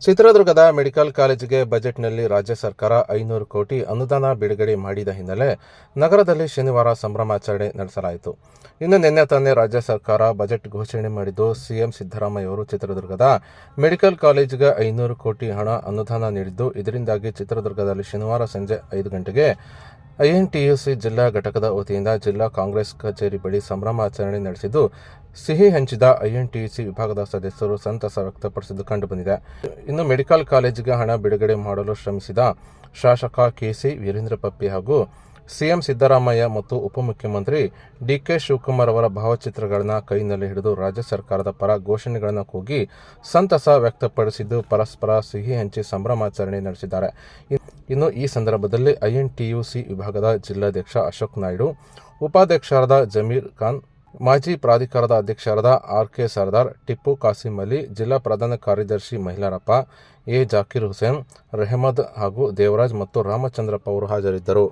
ಚಿತ್ರದುರ್ಗದ ಮೆಡಿಕಲ್ ಕಾಲೇಜಿಗೆ ಬಜೆಟ್ನಲ್ಲಿ ರಾಜ್ಯ ಸರ್ಕಾರ 500 ಕೋಟಿ ಅನುದಾನ ಬಿಡುಗಡೆ ಮಾಡಿದ ಹಿನ್ನೆಲೆ ನಗರದಲ್ಲಿ ಶನಿವಾರ ಸಂಭ್ರಮಾಚರಣೆ ನಡೆಸಲಾಯಿತು. ಇನ್ನು ನಿನ್ನೆ ತಾನೇ ರಾಜ್ಯ ಸರ್ಕಾರ ಬಜೆಟ್ ಘೋಷಣೆ ಮಾಡಿದ್ದು, ಸಿಎಂ ಸಿದ್ದರಾಮಯ್ಯ ಅವರು ಚಿತ್ರದುರ್ಗದ ಮೆಡಿಕಲ್ ಕಾಲೇಜಿಗೆ 500 ಕೋಟಿ ಹಣ ಅನುದಾನ ನೀಡಿದ್ದು, ಇದರಿಂದಾಗಿ ಚಿತ್ರದುರ್ಗದಲ್ಲಿ ಶನಿವಾರ ಸಂಜೆ 5 ಗಂಟೆಗೆ ಐಎನ್ಟಿಯುಸಿ ಜಿಲ್ಲಾ ಘಟಕದ ವತಿಯಿಂದ ಜಿಲ್ಲಾ ಕಾಂಗ್ರೆಸ್ ಕಚೇರಿ ಬಳಿ ಸಂಭ್ರಮಾಚರಣೆ ನಡೆಸಿದ್ದು, ಸಿಹಿ ಹಂಚಿದ ಐಎನ್ಟಿಯುಸಿ ವಿಭಾಗದ ಸದಸ್ಯರು ಸಂತಸ ವ್ಯಕ್ತಪಡಿಸಿದ್ದು ಕಂಡುಬಂದಿದೆ. ಇನ್ನು ಮೆಡಿಕಲ್ ಕಾಲೇಜಿಗೆ ಹಣ ಬಿಡುಗಡೆ ಮಾಡಲು ಶ್ರಮಿಸಿದ ಶಾಸಕ ಕೆಸಿ ವೀರೇಂದ್ರ ಪಪ್ಪಿ ಹಾಗೂ ಸಿಎಂ ಸಿದ್ದರಾಮಯ್ಯ ಮತ್ತು ಉಪಮುಖ್ಯಮಂತ್ರಿ ಡಿಕೆ ಶಿವಕುಮಾರ್ ಅವರ ಭಾವಚಿತ್ರಗಳನ್ನು ಕೈನಲ್ಲಿ ಹಿಡಿದು ರಾಜ್ಯ ಸರ್ಕಾರದ ಪರ ಘೋಷಣೆಗಳನ್ನು ಕೂಗಿ ಸಂತಸ ವ್ಯಕ್ತಪಡಿಸಿದ್ದು, ಪರಸ್ಪರ ಸಿಹಿ ಹಂಚಿ ಸಂಭ್ರಮಾಚರಣೆ ನಡೆಸಿದ್ದಾರೆ. ಇನ್ನು ಈ ಸಂದರ್ಭದಲ್ಲಿ ಐಎನ್ಟಿಯುಸಿ ವಿಭಾಗದ ಜಿಲ್ಲಾಧ್ಯಕ್ಷ ಅಶೋಕ್ ನಾಯ್ಡು, ಉಪಾಧ್ಯಕ್ಷರಾದ ಜಮೀರ್ ಖಾನ್, ಮಾಜಿ ಪ್ರಾಧಿಕಾರದ ಅಧ್ಯಕ್ಷರಾದ ಆರ್.ಕೆ. ಸರ್ದಾರ್, ಟಿಪ್ಪು ಕಾಸಿಂ ಅಲಿ, ಜಿಲ್ಲಾ ಪ್ರಧಾನ ಕಾರ್ಯದರ್ಶಿ ಮಹಿಳಾರಪ್ಪ, ಎ. ಜಾಕೀರ್ ಹುಸೇನ್, ರೆಹಮದ್ ಹಾಗೂ ದೇವರಾಜ್ ಮತ್ತು ರಾಮಚಂದ್ರಪ್ಪ ಅವರು ಹಾಜರಿದ್ದರು.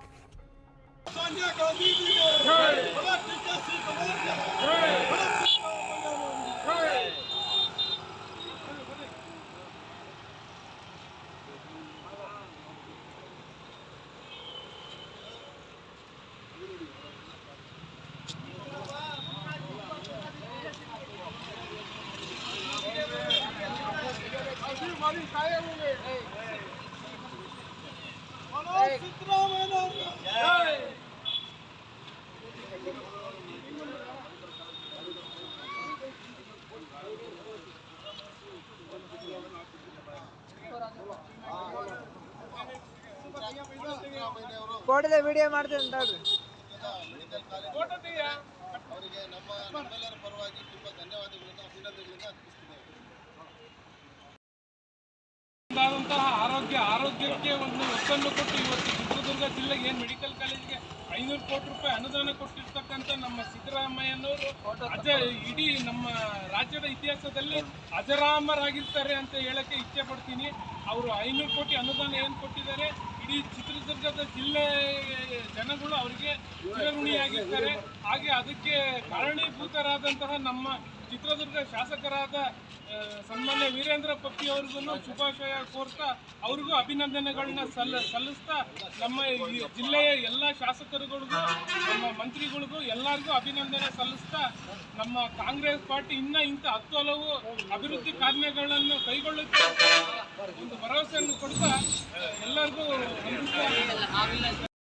ಕೋಟದ ವಿಡಿಯೋ ಮಾಡ್ತೀನಿ ನೋಡ್ರಿ. ಅವರಿಗೆ ನಮ್ಮೆಲ್ಲರ ಪರವಾಗಿ ತುಂಬಾ ಧನ್ಯವಾದಗಳನ್ನು ಅಭಿನಂದನೆಗಳನ್ನು ಅರ್ಪಿಸುತ್ತೇವೆ. ಆರೋಗ್ಯಕ್ಕೆ ಒಂದು ಒತ್ತನ್ನು ಕೊಟ್ಟು ಇವತ್ತು ಚಿತ್ರದುರ್ಗ ಜಿಲ್ಲೆಗೆ ಮೆಡಿಕಲ್ ಕಾಲೇಜಿಗೆ 500 ಕೋಟಿ ರೂಪಾಯಿ ಅನುದಾನ ಕೊಟ್ಟಿರ್ತಕ್ಕಂಥ ನಮ್ಮ ಸಿದ್ದರಾಮಯ್ಯನವರು ಇಡೀ ನಮ್ಮ ರಾಜ್ಯದ ಇತಿಹಾಸದಲ್ಲಿ ಅಜರಾಮರಾಗಿರ್ತಾರೆ ಅಂತ ಹೇಳಕ್ಕೆ ಇಚ್ಛೆ ಪಡ್ತೀನಿ. ಅವರು 500 ಕೋಟಿ ಅನುದಾನ ಏನು ಕೊಟ್ಟಿದ್ದಾರೆ, ಇಡೀ ಚಿತ್ರದುರ್ಗದ ಜಿಲ್ಲೆ ಜನಗಳು ಅವರಿಗೆ ಚಿರಋಣಿಯಾಗಿರ್ತಾರೆ. ಹಾಗೆ ಅದಕ್ಕೆ ಕಾರಣೀಭೂತರಾದಂತಹ ನಮ್ಮ ಚಿತ್ರದುರ್ಗ ಶಾಸಕರಾದ ಸನ್ಮಾನ್ಯ ವೀರೇಂದ್ರ ಪಪ್ಪಿ ಅವ್ರಿಗೂ ಶುಭಾಶಯ ಕೋರ್ತಾ ಅವ್ರಿಗೂ ಅಭಿನಂದನೆಗಳನ್ನ ಸಲ್ಲಿಸ್ತಾ ನಮ್ಮ ಜಿಲ್ಲೆಯ ಎಲ್ಲ ಶಾಸಕರುಗಳಿಗೂ ನಮ್ಮ ಮಂತ್ರಿಗಳಿಗೂ ಎಲ್ಲರಿಗೂ ಅಭಿನಂದನೆ ಸಲ್ಲಿಸ್ತಾ ನಮ್ಮ ಕಾಂಗ್ರೆಸ್ ಪಾರ್ಟಿ ಇಂಥ 10 ಹಲವು ಅಭಿವೃದ್ಧಿ ಕಾರ್ಯಗಳನ್ನು ಕೈಗೊಳ್ಳುತ್ತೆ ಒಂದು ಭರವಸೆಯನ್ನು ಕೊಡ್ತಾ ಎಲ್ಲರಿಗೂ